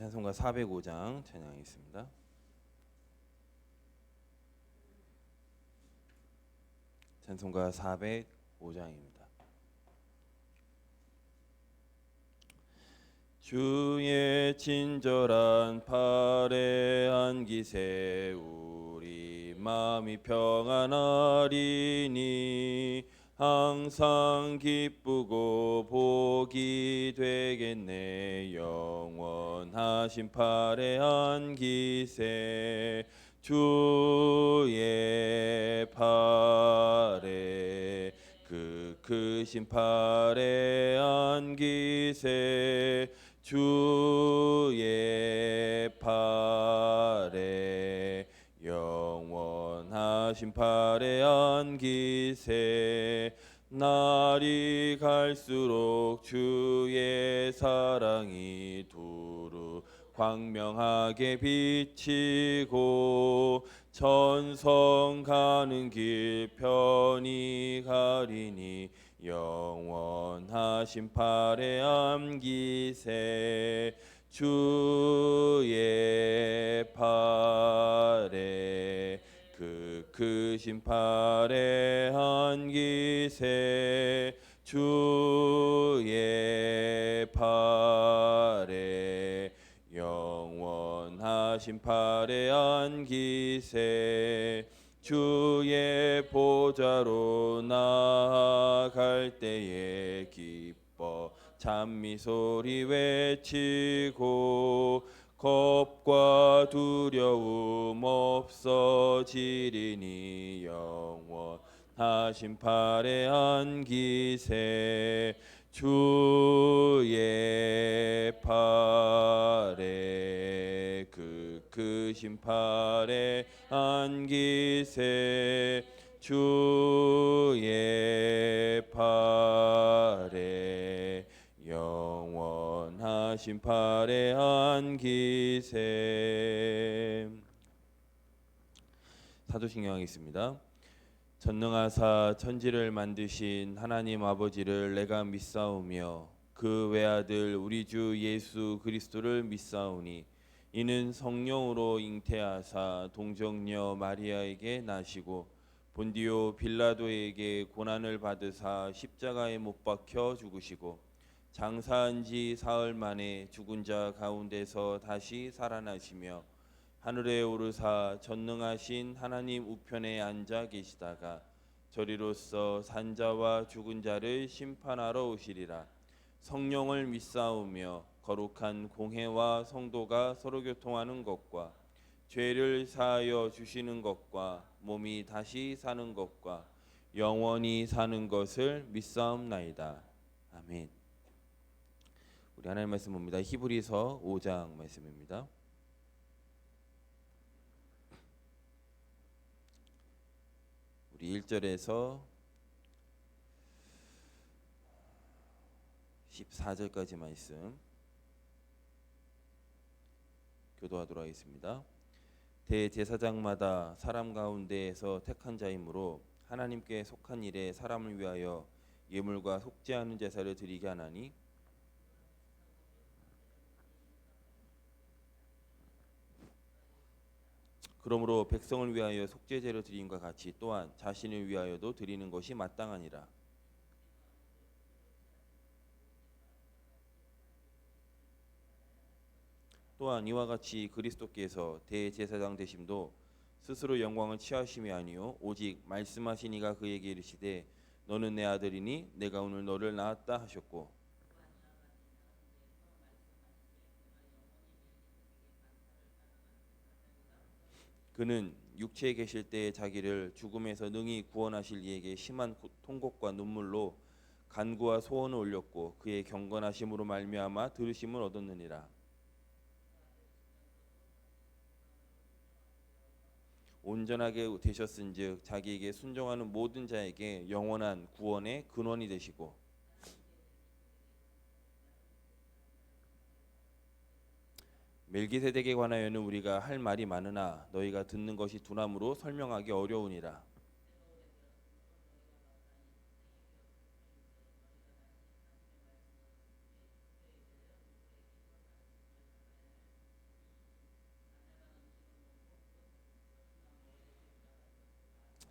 찬송가 405장 찬양하겠습니다. 찬송가 405장입니다. 주의 친절한 팔에 안기세 우리 마음이 평안하리니 항상 기쁘고 복이 되겠네. 영원하신 팔에 안기세 주의 팔에 그 크신 팔에 안기세 주의 팔에 영원하신 팔에 안기세 날이 갈수록 주의 사랑이 두루 광명하게 비치고 천성 가는 길 편히 가리니 영원하신 팔에 안기세 주의 팔에 그 크신 팔에 안기세 주의 팔에 영원하신 팔에 안기세 주의 보좌로 나아갈 때에 기뻐 찬미소리 외치고 겁과 두려움 없어지리니 영원하신 팔에 안기세 주의 팔에 그 크신 팔에 안기세 주의 팔에 영원하신 팔에 안기세. 사도신경 하겠습니다. 전능하사 천지를 만드신 하나님 아버지를 내가 믿사오며 그 외아들 우리 주 예수 그리스도를 믿사오니 이는 성령으로 잉태하사 동정녀 마리아에게 나시고 본디오 빌라도에게 고난을 받으사 십자가에 못 박혀 죽으시고 장사한 지 사흘 만에 죽은 자 가운데서 다시 살아나시며 하늘에 오르사 전능하신 하나님 우편에 앉아 계시다가 저리로서 산자와 죽은 자를 심판하러 오시리라. 성령을 믿사오며 거룩한 공회와 성도가 서로 교통하는 것과 죄를 사하여 주시는 것과 몸이 다시 사는 것과 영원히 사는 것을 믿사옵나이다. 아멘. 우리 하나님 말씀 봅니다. 히브리서 5장 말씀입니다. 우리 1절에서 14절까지 말씀 교도하도록 하겠습니다. 대제사장마다 사람 가운데에서 택한 자이므로 하나님께 속한 일에 사람을 위하여 예물과 속죄하는 제사를 드리게 하나니 그러므로 백성을 위하여 속죄제를 드림과 같이 또한 자신을 위하여도 드리는 것이 마땅하니라. 또한 이와 같이 그리스도께서 대제사장 되심도 스스로 영광을 취하심이 아니요 오직 말씀하신 이가 그에게 이르시되 너는 내 아들이니 내가 오늘 너를 낳았다 하셨고 그는 육체에 계실 때에 자기를 죽음에서 능히 구원하실 이에게 심한 통곡과 눈물로 간구와 소원을 올렸고 그의 경건하심으로 말미암아 들으심을 얻었느니라. 온전하게 되셨은즉 자기에게 순종하는 모든 자에게 영원한 구원의 근원이 되시고 멜기세덱에 관하여는 우리가 할 말이 많으나 너희가 듣는 것이 둔함으로 설명하기 어려우니라.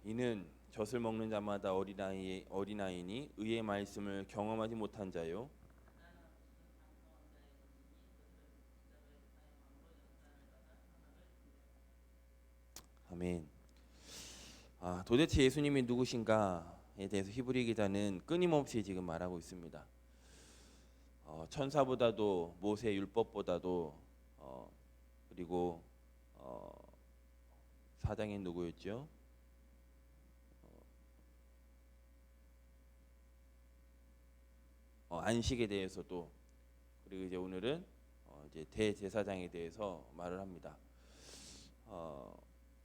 이는 젖을 먹는 자마다 어린아이니 의의 말씀을 경험하지 못한 자요. 아멘. 도대체 예수님이 누구신가에 대해서 히브리 기자는 끊임없이 지금 말하고 있습니다. 천사보다도 모세 율법보다도 그리고 사장이 누구였죠? 안식에 대해서도, 그리고 이제 오늘은 이제 대제사장에 대해서 말을 합니다.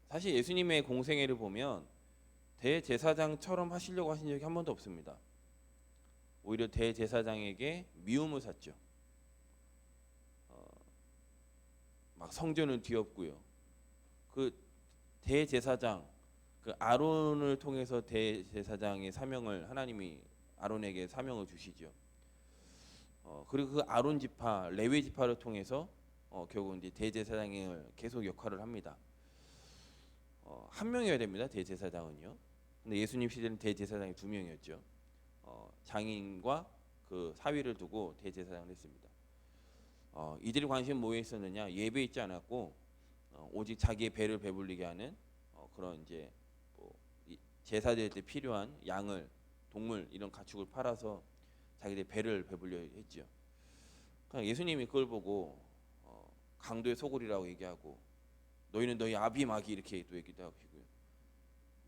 사실 예수님의 공생애를 보면 대제사장처럼 하시려고 하신 적이 한 번도 없습니다. 오히려 대제사장에게 미움을 샀죠. 막 성전은 뒤엎고요. 그 대제사장, 그 아론을 통해서 대제사장의 사명을 하나님이 아론에게 사명을 주시죠. 그리고 그 아론 지파, 레위 지파를 통해서 결국 이제 대제사장을 계속 역할을 합니다. 한 명이어야 됩니다. 대제사장은요. 근데 예수님 시대는 대제사장이 두 명이었죠. 장인과 그 사위를 두고 대제사장을 했습니다. 이들이 관심 뭐에 있었느냐? 예배에 있지 않았고 오직 자기의 배를 배불리게 하는 그런 이제 뭐 제사 드릴 때 필요한 양을, 동물 이런 가축을 팔아서 자기들 배를 배불려 했죠. 그러니까 예수님이 그걸 보고 강도의 소굴이라고 얘기하고 너희는 너희 아비 마귀 이렇게 또 얘기도 하시고요.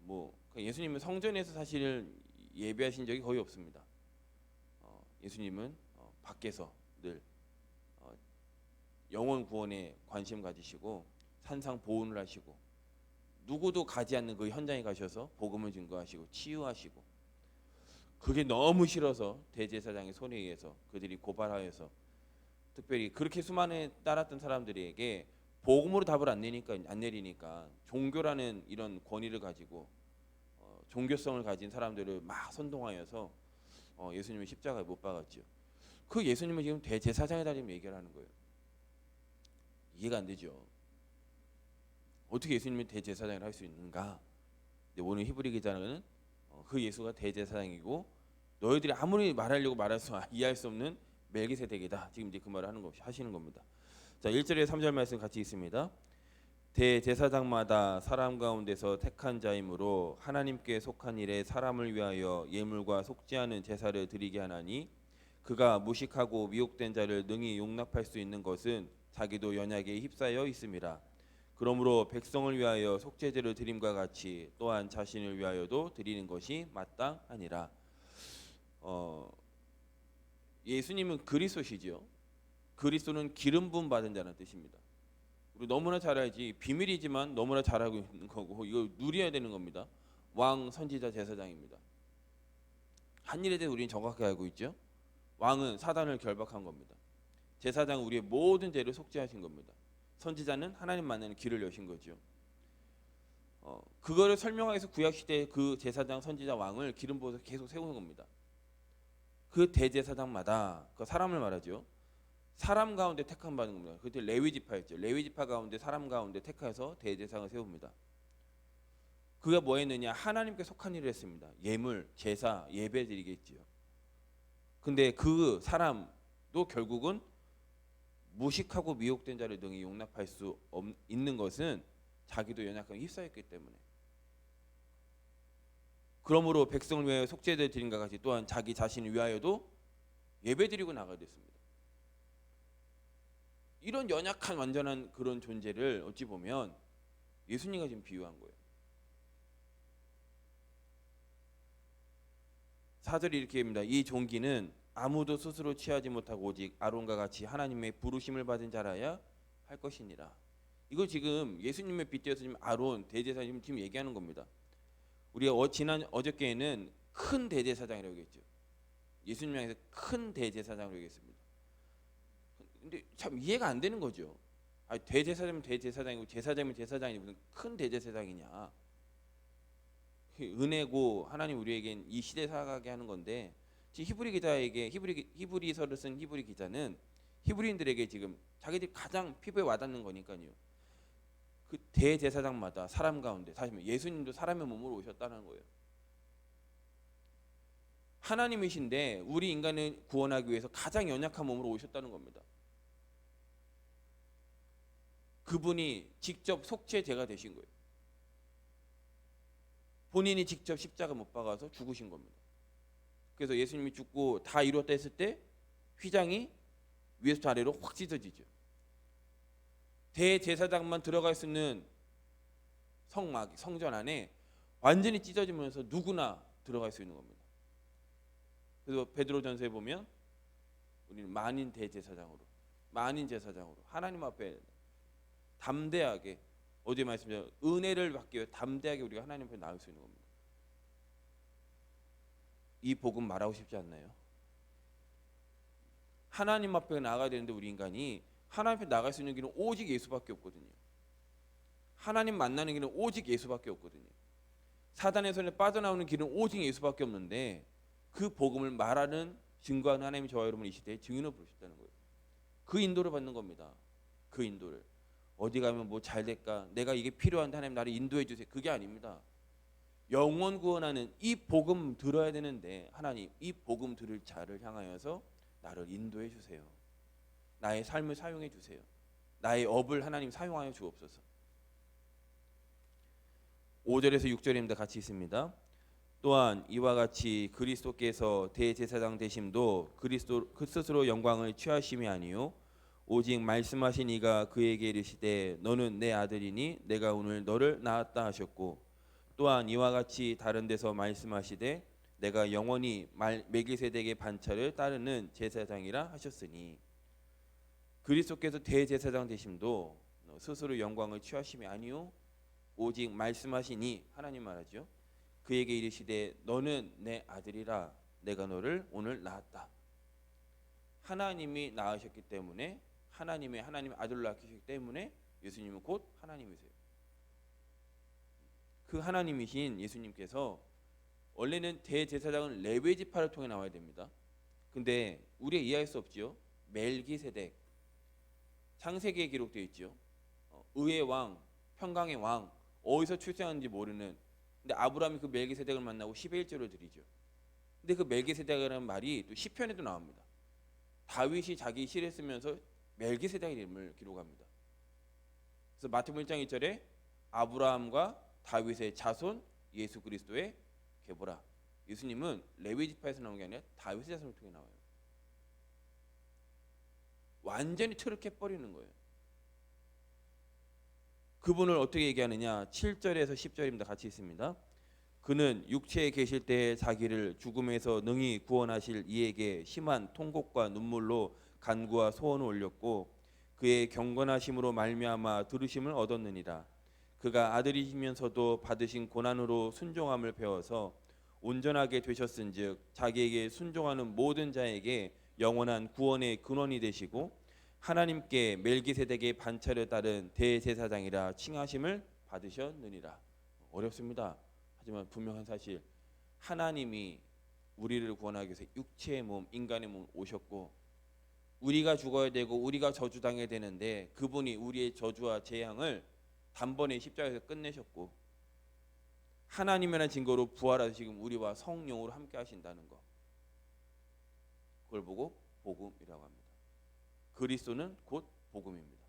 그러니까 예수님은 성전에서 사실 예배하신 적이 거의 없습니다. 예수님은 밖에서 늘 영혼 구원에 관심 가지시고 산상 보훈을 하시고 누구도 가지 않는 그 현장에 가셔서 복음을 증거하시고 치유하시고, 그게 너무 싫어서 대제사장의 손에 의해서 그들이 고발하여서 특별히 그렇게 수많은 따랐던 사람들에게 복음으로 답을 안 내리니까 종교라는 이런 권위를 가지고 종교성을 가진 사람들을 막 선동하여서 예수님을 십자가에 못 박았죠. 그 예수님은 지금 대제사장에다 지금 얘기를 하는 거예요. 이해가 안 되죠. 어떻게 예수님이 대제사장을 할 수 있는가? 근데 오늘 히브리 기자는 그 예수가 대제사장이고 너희들이 아무리 말하려고 이해할 수 없는 멜기세덱이다. 지금 이제 그 말을 하시는 겁니다. 자, 1절에 3절 말씀 같이 있습니다. 대제사장마다 사람 가운데서 택한 자이므로 하나님께 속한 일에 사람을 위하여 예물과 속죄하는 제사를 드리게 하나니 그가 무식하고 미혹된 자를 능히 용납할 수 있는 것은 자기도 연약에 휩싸여 있음이라. 그러므로 백성을 위하여 속죄제를 드림과 같이 또한 자신을 위하여도 드리는 것이 마땅하니라. 예수님은 그리스도시죠. 그리스도는 기름 부음 받은 자라는 뜻입니다. 우리 너무나 잘 알지, 비밀이지만 너무나 잘 알고 있는 거고 이거 누려야 되는 겁니다. 왕, 선지자, 제사장입니다. 한 일에 대해 우리는 정확하게 알고 있죠. 왕은 사단을 결박한 겁니다. 제사장은 우리의 모든 죄를 속죄하신 겁니다. 선지자는 하나님 만나는 길을 여신 거죠. 그거를 설명하기 위해서 구약 시대의 그 제사장, 선지자, 왕을 기름 부어서 계속 세우는 겁니다. 그 대제사장마다 그 사람을 말하죠. 사람 가운데 택함 받는 겁니다. 그때 레위 지파였죠. 레위 지파 가운데 사람 가운데 택해서 대제사장을 세웁니다. 그가 뭐 했느냐? 하나님께 속한 일을 했습니다. 예물, 제사, 예배 드리겠지요. 근데 그 사람도 결국은 무식하고 미혹된 자를 능히 용납할 수 있는 것은 자기도 연약함에 휩싸였기 때문에. 그러므로 백성을 위하여 속죄제를 드린과 같이 또한 자기 자신을 위하여도 예배드리고 나가야 됐습니다. 이런 연약한 완전한 그런 존재를 어찌 보면 예수님과 지금 비유한 거예요. 4절이 이렇게 합니다. 이 종기는 아무도 스스로 취하지 못하고 오직 아론과 같이 하나님의 부르심을 받은 자라야 할 것이니라. 이거 지금 예수님의 빗대어서 지금 아론 대제사장 지금 얘기하는 겁니다. 우리가 어저께에는 큰 대제사장이라고 했죠. 예수님 향해서 큰 대제사장이라고 했습니다. 근데 참 이해가 안 되는 거죠. 대제사장이면 대제사장이고 제사장이면 제사장이 무슨 큰 대제사장이냐. 은혜고 하나님 우리에겐 이 시대 살아가게 하는 건데, 지금 히브리 기자에게 히브리서를 쓴 히브리 기자는 히브리인들에게 지금 자기들이 가장 피부에 와닿는 거니까요. 그 대제사장마다 사람 가운데, 다시 말해 예수님도 사람의 몸으로 오셨다는 거예요. 하나님이신데 우리 인간을 구원하기 위해서 가장 연약한 몸으로 오셨다는 겁니다. 그분이 직접 속죄 제가 되신 거예요. 본인이 직접 십자가 못 박아서 죽으신 겁니다. 그래서 예수님이 죽고 다 이루었다 했을 때 휘장이 위에서 아래로 확 찢어지죠. 대제사장만 들어갈 수 있는 성전 안에 완전히 찢어지면서 누구나 들어갈 수 있는 겁니다. 그래서 베드로전서에 보면 우리는 만인 대제사장으로, 만인 제사장으로 하나님 앞에 담대하게, 어제 말씀드린 은혜를 받기 위해 담대하게 우리가 하나님 앞에 나올 수 있는 겁니다. 이 복음 말하고 싶지 않나요? 하나님 앞에 나가야 되는데 우리 인간이 하나님 앞에 나갈 수 있는 길은 오직 예수밖에 없거든요. 하나님 만나는 길은 오직 예수밖에 없거든요. 사단의 손에 빠져나오는 길은 오직 예수밖에 없는데 그 복음을 말하는 증거하는 하나님이 저와 여러분을 이 시대에 증인으로 부르셨다는 거예요. 그 인도를 받는 겁니다. 그 인도를. 어디 가면 뭐 잘 될까? 내가 이게 필요한데 하나님 나를 인도해 주세요. 그게 아닙니다. 영원 구원하는 이 복음 들어야 되는데 하나님 이 복음 들을 자를 향하여서 나를 인도해 주세요. 나의 삶을 사용해 주세요. 나의 업을 하나님 사용하여 주옵소서. 5절에서 6절입니다. 같이 있습니다. 또한 이와 같이 그리스도께서 대제사장 되심도 그리스도 그 스스로 영광을 취하심이 아니요 오직 말씀하신 이가 그에게 이르시되 너는 내 아들이니 내가 오늘 너를 낳았다 하셨고 또한 이와 같이 다른 데서 말씀하시되 내가 영원히 멜기세덱의 반차를 따르는 제사장이라 하셨으니 그리스도께서 대제사장 되심도 스스로 영광을 취하심이 아니요 오직 말씀하시니 하나님 말하죠. 그에게 이르시되 너는 내 아들이라 내가 너를 오늘 낳았다. 하나님이 낳으셨기 때문에 하나님 아들로 낳으셨기 때문에 예수님은 곧 하나님이세요. 그 하나님이신 예수님께서 원래는 대제사장은 레위 지파를 통해 나와야 됩니다. 근데 우리가 이해할 수 없지요. 멜기세덱 창세기에 기록되어 있죠. 의의 왕, 평강의 왕, 어디서 출생하는지 모르는. 근데 아브라함이 그 멜기세덱을 만나고 10의 1조를 드리죠. 근데 그 멜기세덱이라는 말이 또 시편에도 나옵니다. 다윗이 자기 시를 쓰면서 멜기세덱의 이름을 기록합니다. 그래서 마태복음 1장 1절에 아브라함과 다윗의 자손 예수 그리스도의 계보라. 예수님은 레위 지파에서 나온 게 아니라 다윗의 자손을 통해 나와요. 완전히 트럭해버리는 거예요. 그분을 어떻게 얘기하느냐? 7절에서 10절입니다. 같이 있습니다. 그는 육체에 계실 때에 자기를 죽음에서 능히 구원하실 이에게 심한 통곡과 눈물로 간구와 소원을 올렸고 그의 경건하심으로 말미암아 들으심을 얻었느니라. 그가 아들이시면서도 받으신 고난으로 순종함을 배워서 온전하게 되셨은즉 자기에게 순종하는 모든 자에게 영원한 구원의 근원이 되시고 하나님께 멜기세덱의 반차를 따른 대제사장이라 칭하심을 받으셨느니라. 어렵습니다. 하지만 분명한 사실, 하나님이 우리를 구원하기 위해서 육체의 몸, 인간의 몸 오셨고 우리가 죽어야 되고 우리가 저주당해야 되는데 그분이 우리의 저주와 재앙을 단번에 십자가에서 끝내셨고 하나님이라는 증거로 부활하셔서 지금 우리와 성령으로 함께 하신다는 것, 그걸 보고 복음이라고 합니다. 그리스도는 곧 복음입니다.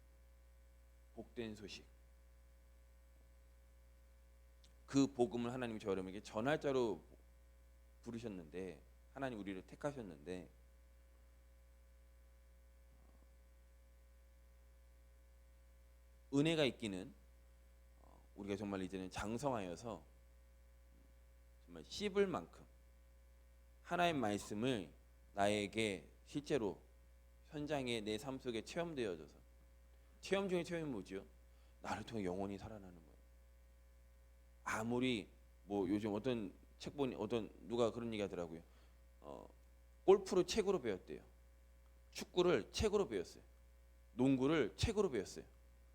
복된 소식. 그 복음을 하나님이 저 여러분에게 전할 자로 부르셨는데, 하나님 우리를 택하셨는데 은혜가 있기는 우리가 정말 이제는 장성하여서 정말 씹을 만큼 하나님 말씀을 나에게 실제로 현장에 내 삶 속에 체험되어져서, 체험 중에 체험이 뭐죠? 나를 통해 영혼이 살아나는 거예요. 아무리 뭐 요즘 어떤 책 보니 누가 그런 얘기 하더라고요. 골프를 책으로 배웠대요. 축구를 책으로 배웠어요. 농구를 책으로 배웠어요.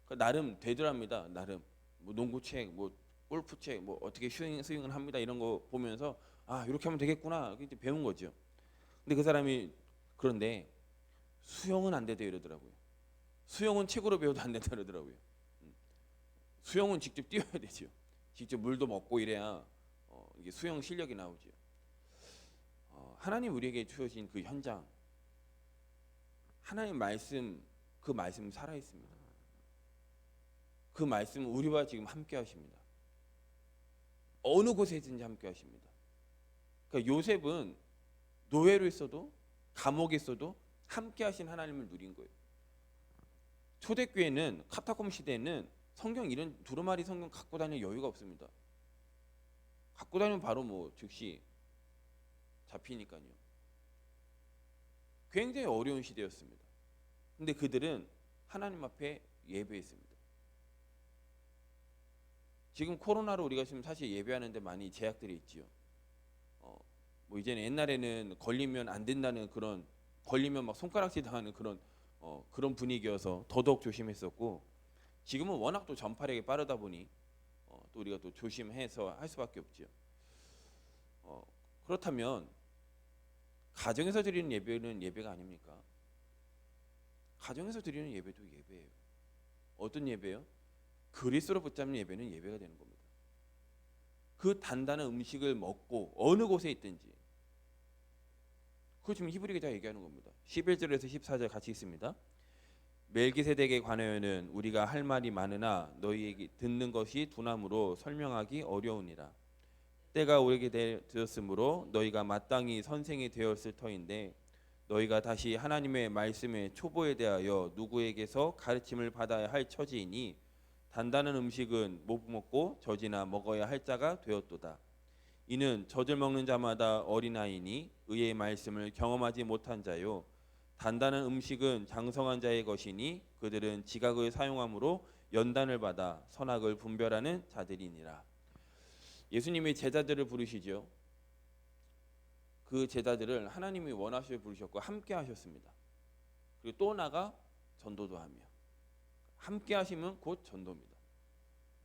그러니까 나름 되더랍니다. 나름 뭐 농구책, 뭐 골프책, 뭐 어떻게 스윙을 합니다. 이런 거 보면서 아 이렇게 하면 되겠구나 이렇게 배운 거죠. 근데 그 사람이 그런데 수영은 안 되대 이러더라고요. 수영은 책으로 배워도 안 된다 그러더라고요. 수영은 직접 뛰어야 되죠. 직접 물도 먹고 이래야 이게 수영 실력이 나오죠. 하나님 우리에게 주어진 그 현장, 하나님 말씀, 그 말씀 살아 있습니다. 그 말씀은 우리와 지금 함께 하십니다. 어느 곳에 있든지 함께 하십니다. 그러니까 요셉은 노예로 있어도 감옥에 있어도 함께 하신 하나님을 누린 거예요. 초대교회는 카타콤 시대에는 성경 이런 두루마리 성경 갖고 다닐 여유가 없습니다. 갖고 다니면 바로 뭐 즉시 잡히니까요. 굉장히 어려운 시대였습니다. 근데 그들은 하나님 앞에 예배했습니다. 지금 코로나로 우리가 지금 사실 예배하는데 많이 제약들이 있지요. 뭐 이제는 옛날에는 걸리면 안 된다는 그런, 걸리면 막 손가락질 당하는 그런 분위기여서 더더욱 조심했었고, 지금은 워낙 또 전파력이 빠르다 보니 또 우리가 또 조심해서 할 수밖에 없죠. 그렇다면 가정에서 드리는 예배는 예배가 아닙니까? 가정에서 드리는 예배도 예배예요. 어떤 예배요? 그리스도로 붙잡는 예배는 예배가 되는 겁니다. 그 단단한 음식을 먹고 어느 곳에 있든지, 그거 지금 히브리 기자가 얘기하는 겁니다. 11절에서 14절 같이 있습니다. 멜기세덱에 관하여는 우리가 할 말이 많으나 너희에게 듣는 것이 두나무로 설명하기 어려우니라. 때가 오게 되었으므로 너희가 마땅히 선생이 되었을 터인데, 너희가 다시 하나님의 말씀의 초보에 대하여 누구에게서 가르침을 받아야 할 처지이니, 단단한 음식은 못 먹고 젖이나 먹어야 할 자가 되었도다. 이는 젖을 먹는 자마다 어린아이니 의의 말씀을 경험하지 못한 자요, 단단한 음식은 장성한 자의 것이니 그들은 지각을 사용함으로 연단을 받아 선악을 분별하는 자들이니라. 예수님이 제자들을 부르시죠. 그 제자들을 하나님이 원하시어 부르셨고 함께 하셨습니다. 그리고 또 나가 전도도 하며, 함께 하시면 곧 전도입니다.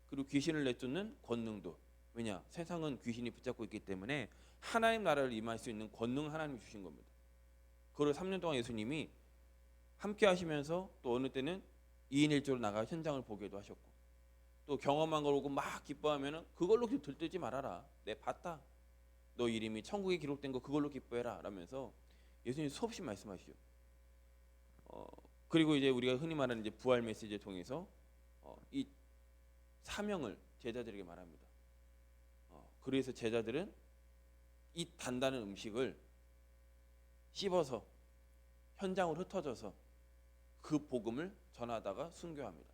그리고 귀신을 내쫓는 권능도, 왜냐? 세상은 귀신이 붙잡고 있기 때문에 하나님 나라를 임할 수 있는 권능 하나님이 주신 겁니다. 그걸 3년 동안 예수님이 함께 하시면서 또 어느 때는 2인 1조로 나가 현장을 보게도 하셨고, 또 경험한 걸 보고 막 기뻐하면은 그걸로 들뜨지 말아라. 내 봤다. 너 이름이 천국에 기록된 거 그걸로 기뻐해라. 라면서 예수님 수없이 말씀하시죠. 그리고 이제 우리가 흔히 말하는 이제 부활 메시지를 통해서 이 사명을 제자들에게 말합니다. 그래서 제자들은 이 단단한 음식을 씹어서 현장으로 흩어져서 그 복음을 전하다가 순교합니다.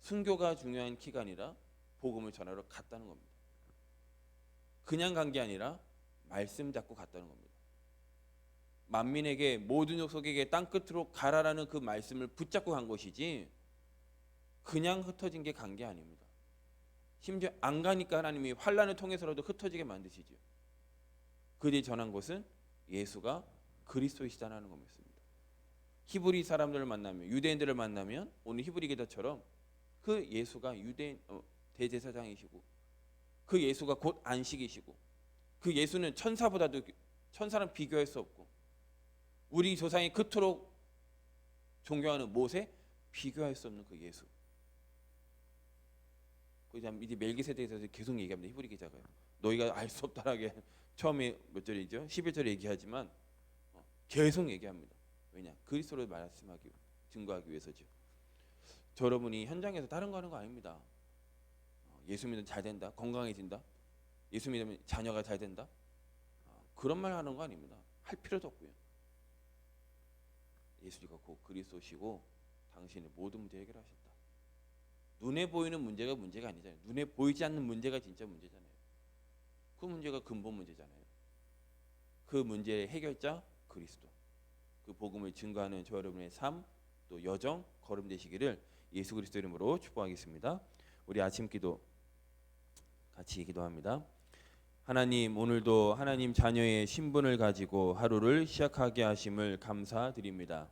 순교가 중요한 키가 아니라 복음을 전하러 갔다는 겁니다. 그냥 간 게 아니라 말씀 잡고 갔다는 겁니다. 만민에게 모든 족속에게 땅끝으로 가라라는 그 말씀을 붙잡고 간 것이지 그냥 흩어진 게 간 게 아닙니다. 심지어 안 가니까 하나님이 환란을 통해서라도 흩어지게 만드시죠. 그들이 전한 것은 예수가 그리스도이시다는 것입니다. 히브리 사람들을 만나면, 유대인들을 만나면 오늘 히브리 기자처럼 그 예수가 유대인 대제사장이시고, 그 예수가 곧 안식이시고, 그 예수는 천사보다도, 천사랑 비교할 수 없고, 우리 조상이 그토록 존경하는 모세 비교할 수 없는 그 예수. 이제 멜기세덱에서 계속 얘기합니다. 히브리 기자가요. 너희가 알 수 없다라게 처음에 몇 절이죠? 11절에 얘기하지만 계속 얘기합니다. 왜냐? 그리스도를 말씀하기, 증거하기 위해서죠. 저 여러분이 현장에서 다른 거 하는 거 아닙니다. 예수 믿으면 잘 된다, 건강해진다, 예수 믿으면 자녀가 잘 된다, 그런 말 하는 거 아닙니다. 할 필요도 없고요. 예수가 곧 그리스도시고 당신의 모든 문제 해결하셨다. 눈에 보이는 문제가 문제가 아니잖아요. 눈에 보이지 않는 문제가 진짜 문제잖아요. 그 문제가 근본 문제잖아요. 그 문제의 해결자 그리스도, 그 복음을 증거하는 저 여러분의 삶, 또 여정, 걸음 되시기를 예수 그리스도 이름으로 축복하겠습니다. 우리 아침 기도 같이 기도합니다. 하나님, 오늘도 하나님 자녀의 신분을 가지고 하루를 시작하게 하심을 감사드립니다.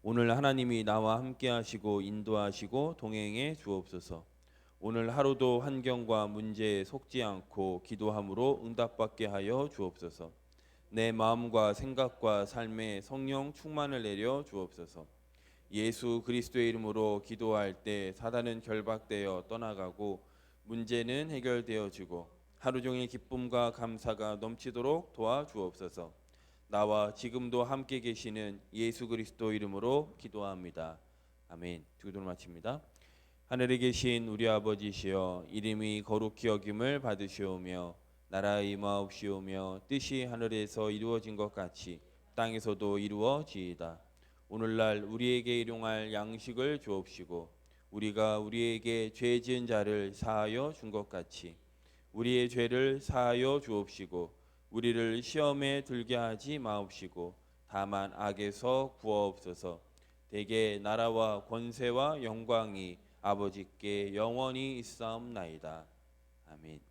오늘 하나님이 나와 함께 하시고 인도하시고 동행해 주옵소서. 오늘 하루도 환경과 문제에 속지 않고 기도함으로 응답받게 하여 주옵소서. 내 마음과 생각과 삶에 성령 충만을 내려 주옵소서. 예수 그리스도의 이름으로 기도할 때 사단은 결박되어 떠나가고 문제는 해결되어지고 하루 종일 기쁨과 감사가 넘치도록 도와주옵소서. 나와 지금도 함께 계시는 예수 그리스도 이름으로 기도합니다. 아멘. 기도를 마칩니다. 하늘에 계신 우리 아버지시여, 이름이 거룩히 여김을 받으시오며 나라의 임하옵시오며 뜻이 하늘에서 이루어진 것 같이 땅에서도 이루어지이다. 오늘날 우리에게 일용할 양식을 주옵시고 우리가 우리에게 죄 지은 자를 사하여 준 것 같이 우리의 죄를 사하여 주옵시고 우리를 시험에 들게 하지 마옵시고 다만 악에서 구하옵소서. 대개 나라와 권세와 영광이 아버지께 영원히 있사옵나이다. 아멘.